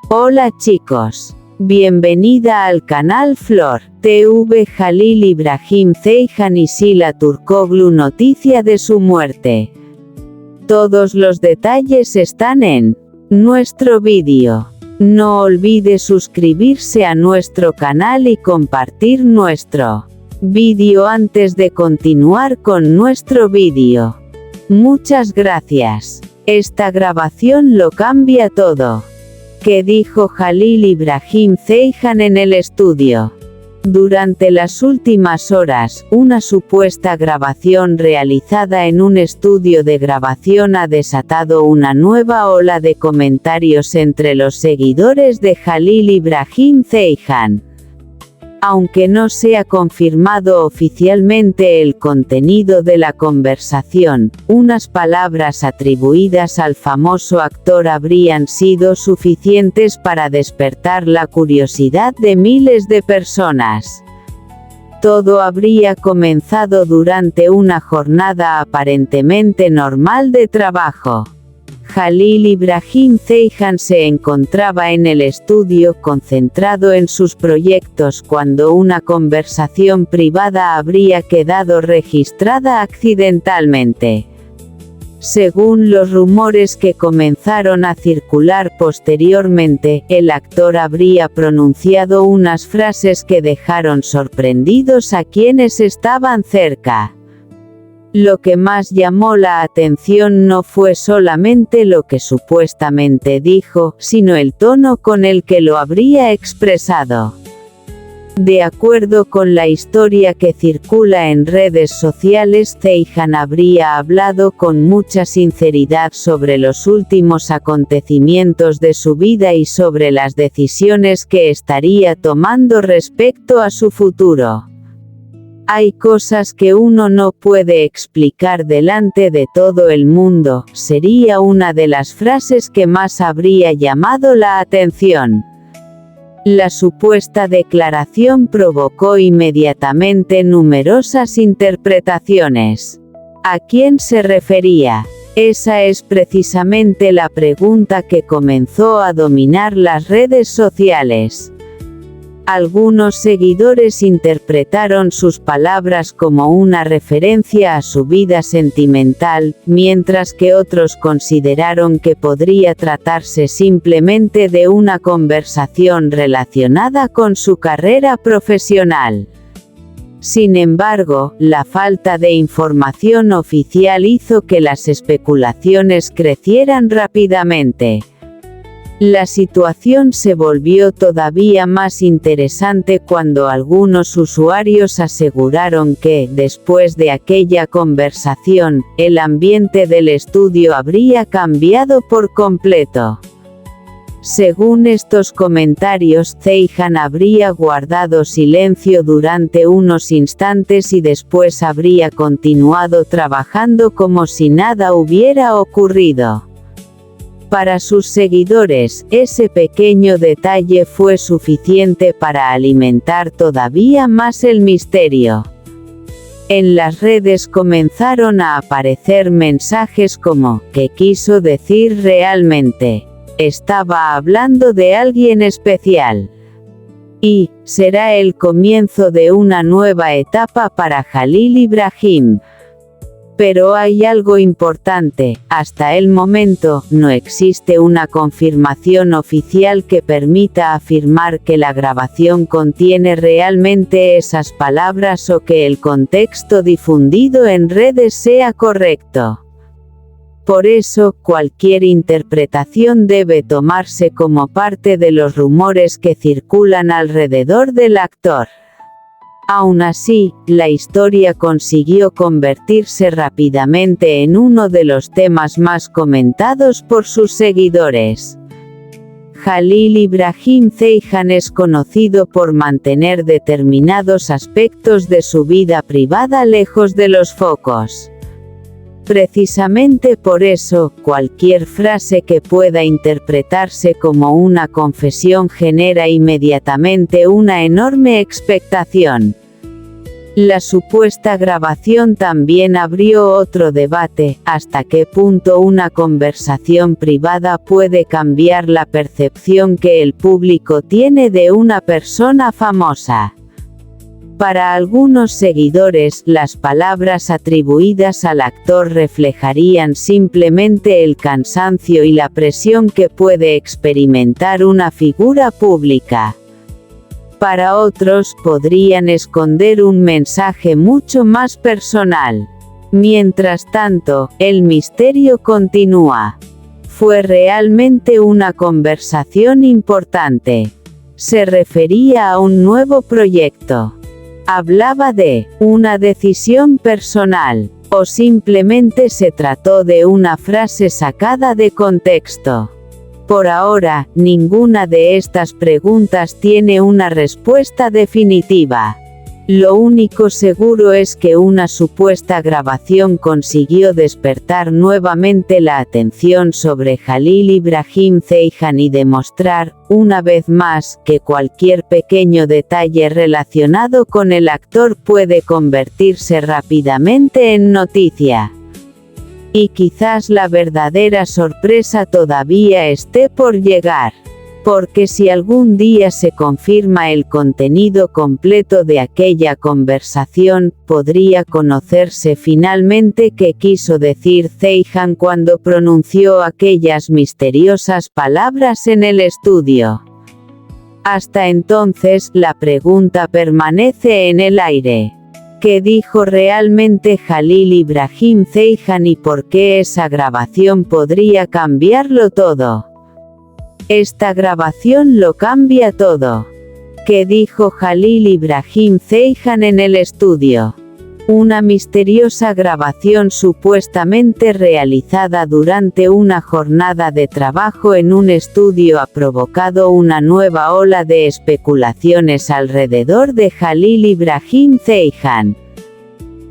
Hola chicos. Bienvenida al canal Flor TV. Jalil Ibrahim Ceyhan y Sila Turkoglu, noticia de su muerte. Todos los detalles están en nuestro vídeo. No olvide suscribirse a nuestro canal y compartir nuestro vídeo antes de continuar con nuestro vídeo. Muchas gracias. Esta grabación lo cambia todo. ¿Qué dijo Jalil Ibrahim Ceyhan en el estudio? Durante las últimas horas, una supuesta grabación realizada en un estudio de grabación ha desatado una nueva ola de comentarios entre los seguidores de Jalil Ibrahim Ceyhan. Aunque no se ha confirmado oficialmente el contenido de la conversación, unas palabras atribuidas al famoso actor habrían sido suficientes para despertar la curiosidad de miles de personas. Todo habría comenzado durante una jornada aparentemente normal de trabajo. Jalil Ibrahim Ceyhan se encontraba en el estudio concentrado en sus proyectos cuando una conversación privada habría quedado registrada accidentalmente. Según los rumores que comenzaron a circular posteriormente, el actor habría pronunciado unas frases que dejaron sorprendidos a quienes estaban cerca. Lo que más llamó la atención no fue solamente lo que supuestamente dijo, sino el tono con el que lo habría expresado. De acuerdo con la historia que circula en redes sociales, Ceyhan habría hablado con mucha sinceridad sobre los últimos acontecimientos de su vida y sobre las decisiones que estaría tomando respecto a su futuro. Hay cosas que uno no puede explicar delante de todo el mundo, sería una de las frases que más habría llamado la atención. La supuesta declaración provocó inmediatamente numerosas interpretaciones. ¿A quién se refería? Esa es precisamente la pregunta que comenzó a dominar las redes sociales. Algunos seguidores interpretaron sus palabras como una referencia a su vida sentimental, mientras que otros consideraron que podría tratarse simplemente de una conversación relacionada con su carrera profesional. Sin embargo, la falta de información oficial hizo que las especulaciones crecieran rápidamente. La situación se volvió todavía más interesante cuando algunos usuarios aseguraron que, después de aquella conversación, el ambiente del estudio habría cambiado por completo. Según estos comentarios, Ceyhan habría guardado silencio durante unos instantes y después habría continuado trabajando como si nada hubiera ocurrido. Para sus seguidores, ese pequeño detalle fue suficiente para alimentar todavía más el misterio. En las redes comenzaron a aparecer mensajes como, ¿qué quiso decir realmente? ¿Estaba hablando de alguien especial? Y, ¿será el comienzo de una nueva etapa para Jalil Ibrahim? Pero hay algo importante, hasta el momento, no existe una confirmación oficial que permita afirmar que la grabación contiene realmente esas palabras o que el contexto difundido en redes sea correcto. Por eso, cualquier interpretación debe tomarse como parte de los rumores que circulan alrededor del actor. Aún así, la historia consiguió convertirse rápidamente en uno de los temas más comentados por sus seguidores. Jalil Ibrahim Ceyhan es conocido por mantener determinados aspectos de su vida privada lejos de los focos. Precisamente por eso, cualquier frase que pueda interpretarse como una confesión genera inmediatamente una enorme expectación. La supuesta grabación también abrió otro debate: ¿hasta qué punto una conversación privada puede cambiar la percepción que el público tiene de una persona famosa? Para algunos seguidores, las palabras atribuidas al actor reflejarían simplemente el cansancio y la presión que puede experimentar una figura pública. Para otros, podrían esconder un mensaje mucho más personal. Mientras tanto, el misterio continúa. ¿Fue realmente una conversación importante? ¿Se refería a un nuevo proyecto? ¿Hablaba de una decisión personal? ¿O simplemente se trató de una frase sacada de contexto? Por ahora, ninguna de estas preguntas tiene una respuesta definitiva. Lo único seguro es que una supuesta grabación consiguió despertar nuevamente la atención sobre Jalil Ibrahim Ceyhan y demostrar, una vez más, que cualquier pequeño detalle relacionado con el actor puede convertirse rápidamente en noticia. Y quizás la verdadera sorpresa todavía esté por llegar. Porque si algún día se confirma el contenido completo de aquella conversación, podría conocerse finalmente qué quiso decir Ceyhan cuando pronunció aquellas misteriosas palabras en el estudio. Hasta entonces, la pregunta permanece en el aire. ¿Qué dijo realmente Jalil Ibrahim Ceyhan y por qué esa grabación podría cambiarlo todo? Esta grabación lo cambia todo. ¿Qué dijo Jalil Ibrahim Ceyhan en el estudio? Una misteriosa grabación supuestamente realizada durante una jornada de trabajo en un estudio ha provocado una nueva ola de especulaciones alrededor de Jalil Ibrahim Ceyhan.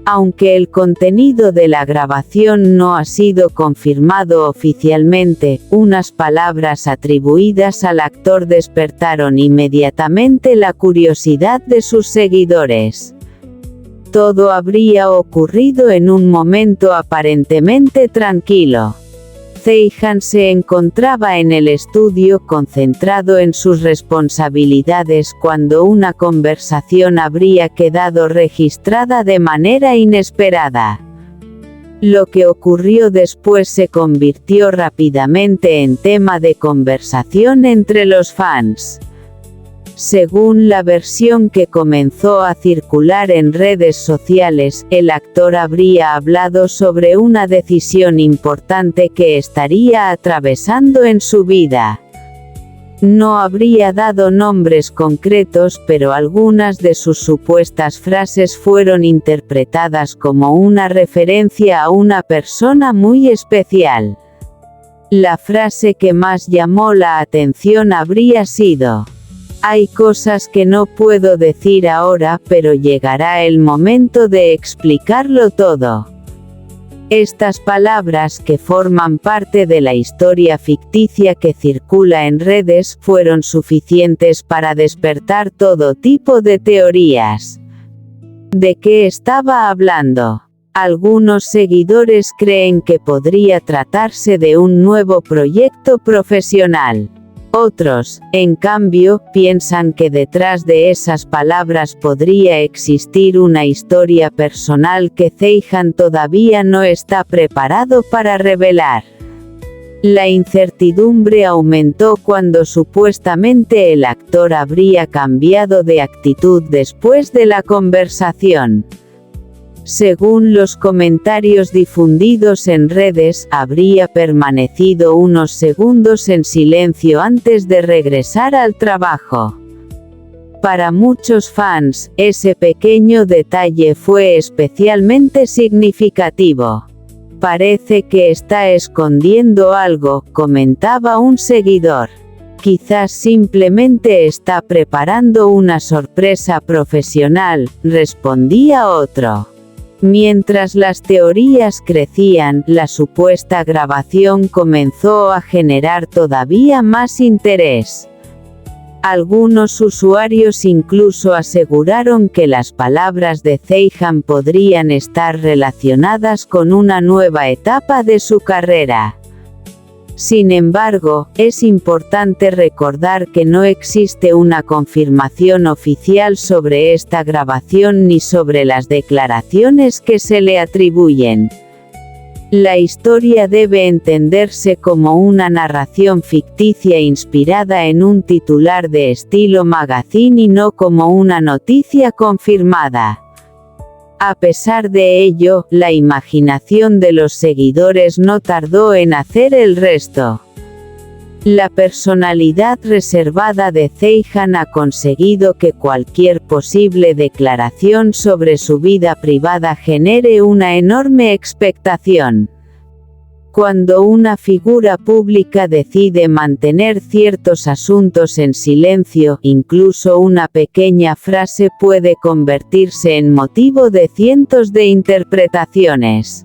Aunque el contenido de la grabación no ha sido confirmado oficialmente, unas palabras atribuidas al actor despertaron inmediatamente la curiosidad de sus seguidores. Todo habría ocurrido en un momento aparentemente tranquilo. Ceyhan se encontraba en el estudio concentrado en sus responsabilidades cuando una conversación habría quedado registrada de manera inesperada. Lo que ocurrió después se convirtió rápidamente en tema de conversación entre los fans. Según la versión que comenzó a circular en redes sociales, el actor habría hablado sobre una decisión importante que estaría atravesando en su vida. No habría dado nombres concretos, pero algunas de sus supuestas frases fueron interpretadas como una referencia a una persona muy especial. La frase que más llamó la atención habría sido: «Hay cosas que no puedo decir ahora, pero llegará el momento de explicarlo todo». Estas palabras, que forman parte de la historia ficticia que circula en redes, fueron suficientes para despertar todo tipo de teorías. ¿De qué estaba hablando? Algunos seguidores creen que podría tratarse de un nuevo proyecto profesional. Otros, en cambio, piensan que detrás de esas palabras podría existir una historia personal que Ceyhan todavía no está preparado para revelar. La incertidumbre aumentó cuando supuestamente el actor habría cambiado de actitud después de la conversación. Según los comentarios difundidos en redes, habría permanecido unos segundos en silencio antes de regresar al trabajo. Para muchos fans, ese pequeño detalle fue especialmente significativo. «Parece que está escondiendo algo», comentaba un seguidor. «Quizás simplemente está preparando una sorpresa profesional», respondía otro. Mientras las teorías crecían, la supuesta grabación comenzó a generar todavía más interés. Algunos usuarios incluso aseguraron que las palabras de Zeihan podrían estar relacionadas con una nueva etapa de su carrera. Sin embargo, es importante recordar que no existe una confirmación oficial sobre esta grabación ni sobre las declaraciones que se le atribuyen. La historia debe entenderse como una narración ficticia inspirada en un titular de estilo magazine y no como una noticia confirmada. A pesar de ello, la imaginación de los seguidores no tardó en hacer el resto. La personalidad reservada de Zeihan ha conseguido que cualquier posible declaración sobre su vida privada genere una enorme expectación. Cuando una figura pública decide mantener ciertos asuntos en silencio, incluso una pequeña frase puede convertirse en motivo de cientos de interpretaciones.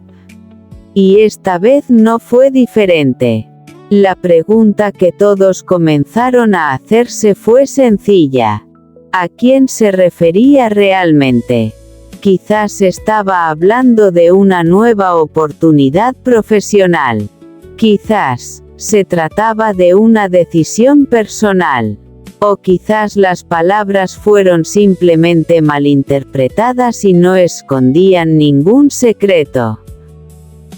Y esta vez no fue diferente. La pregunta que todos comenzaron a hacerse fue sencilla. ¿A quién se refería realmente? Quizás estaba hablando de una nueva oportunidad profesional. Quizás se trataba de una decisión personal. O quizás las palabras fueron simplemente malinterpretadas y no escondían ningún secreto.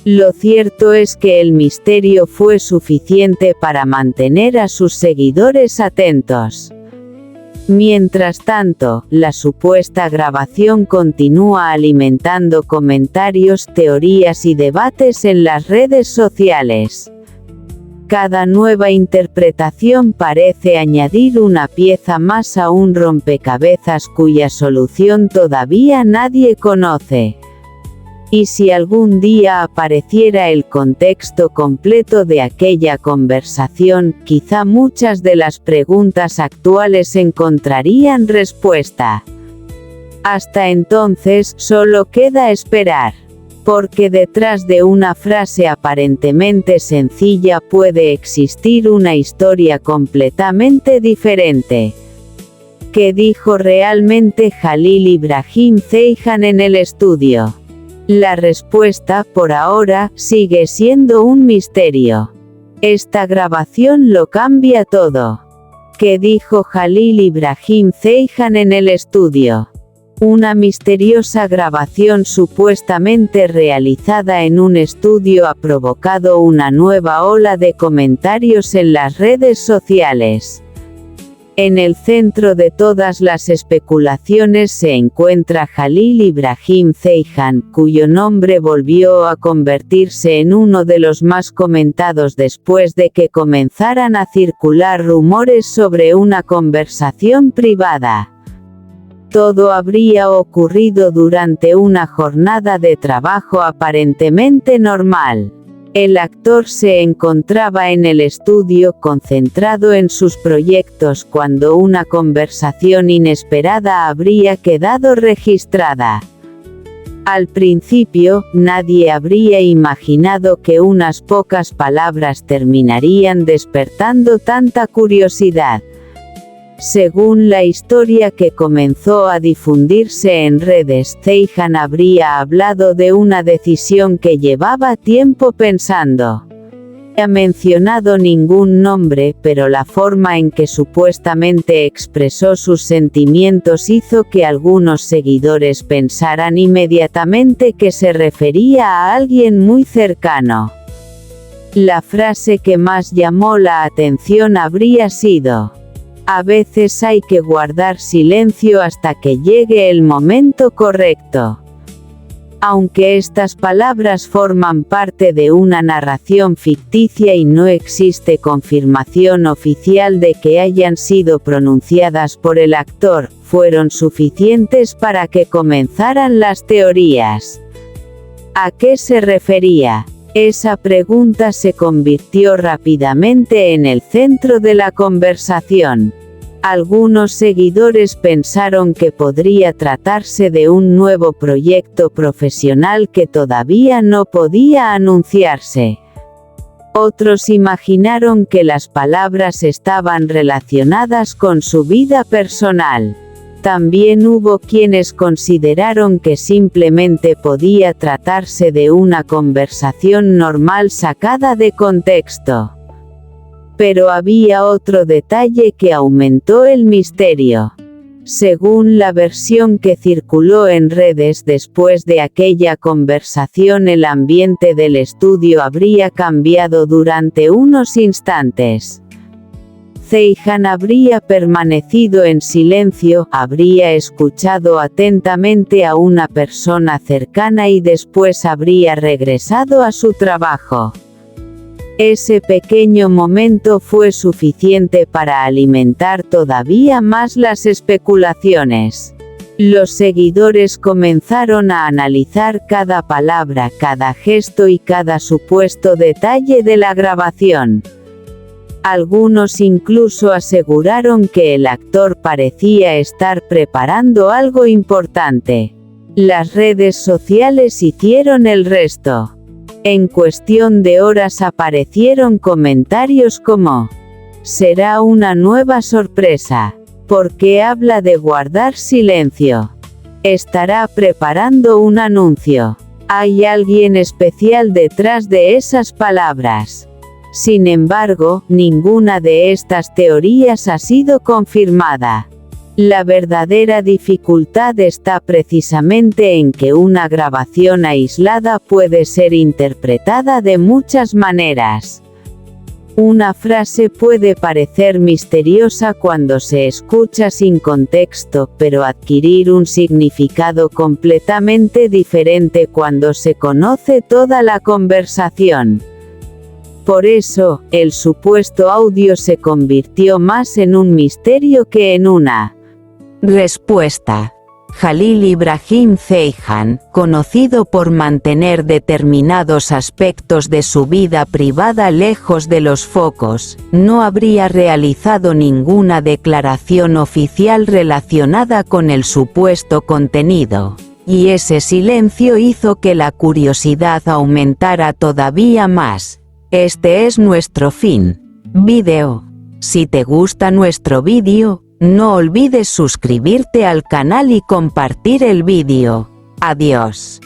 Lo cierto es que el misterio fue suficiente para mantener a sus seguidores atentos. Mientras tanto, la supuesta grabación continúa alimentando comentarios, teorías y debates en las redes sociales. Cada nueva interpretación parece añadir una pieza más a un rompecabezas cuya solución todavía nadie conoce. Y si algún día apareciera el contexto completo de aquella conversación, quizá muchas de las preguntas actuales encontrarían respuesta. Hasta entonces, solo queda esperar. Porque detrás de una frase aparentemente sencilla puede existir una historia completamente diferente. ¿Qué dijo realmente Jalil Ibrahim Zeihan en el estudio? La respuesta, por ahora, sigue siendo un misterio. Esta grabación lo cambia todo. ¿Qué dijo Jalil Ibrahim Zeihan en el estudio? Una misteriosa grabación supuestamente realizada en un estudio ha provocado una nueva ola de comentarios en las redes sociales. En el centro de todas las especulaciones se encuentra Jalil Ibrahim Zeihan, cuyo nombre volvió a convertirse en uno de los más comentados después de que comenzaran a circular rumores sobre una conversación privada. Todo habría ocurrido durante una jornada de trabajo aparentemente normal. El actor se encontraba en el estudio concentrado en sus proyectos cuando una conversación inesperada habría quedado registrada. Al principio, nadie habría imaginado que unas pocas palabras terminarían despertando tanta curiosidad. Según la historia que comenzó a difundirse en redes, Zeihan habría hablado de una decisión que llevaba tiempo pensando. No ha mencionado ningún nombre, pero la forma en que supuestamente expresó sus sentimientos hizo que algunos seguidores pensaran inmediatamente que se refería a alguien muy cercano. La frase que más llamó la atención habría sido: a veces hay que guardar silencio hasta que llegue el momento correcto. Aunque estas palabras forman parte de una narración ficticia y no existe confirmación oficial de que hayan sido pronunciadas por el actor, fueron suficientes para que comenzaran las teorías. ¿A qué se refería? Esa pregunta se convirtió rápidamente en el centro de la conversación. Algunos seguidores pensaron que podría tratarse de un nuevo proyecto profesional que todavía no podía anunciarse. Otros imaginaron que las palabras estaban relacionadas con su vida personal. También hubo quienes consideraron que simplemente podía tratarse de una conversación normal sacada de contexto. Pero había otro detalle que aumentó el misterio. Según la versión que circuló en redes después de aquella conversación, el ambiente del estudio habría cambiado durante unos instantes. Zeihan habría permanecido en silencio, habría escuchado atentamente a una persona cercana y después habría regresado a su trabajo. Ese pequeño momento fue suficiente para alimentar todavía más las especulaciones. Los seguidores comenzaron a analizar cada palabra, cada gesto y cada supuesto detalle de la grabación. Algunos incluso aseguraron que el actor parecía estar preparando algo importante. Las redes sociales hicieron el resto. En cuestión de horas aparecieron comentarios como: «Será una nueva sorpresa. ¿Por qué habla de guardar silencio? ¿Estará preparando un anuncio? ¿Hay alguien especial detrás de esas palabras?». Sin embargo, ninguna de estas teorías ha sido confirmada. La verdadera dificultad está precisamente en que una grabación aislada puede ser interpretada de muchas maneras. Una frase puede parecer misteriosa cuando se escucha sin contexto, pero adquirir un significado completamente diferente cuando se conoce toda la conversación. Por eso, el supuesto audio se convirtió más en un misterio que en una respuesta. Jalil Ibrahim Zeihan, conocido por mantener determinados aspectos de su vida privada lejos de los focos, no habría realizado ninguna declaración oficial relacionada con el supuesto contenido, y ese silencio hizo que la curiosidad aumentara todavía más. Este es nuestro fin. Vídeo. Si te gusta nuestro vídeo, no olvides suscribirte al canal y compartir el vídeo. Adiós.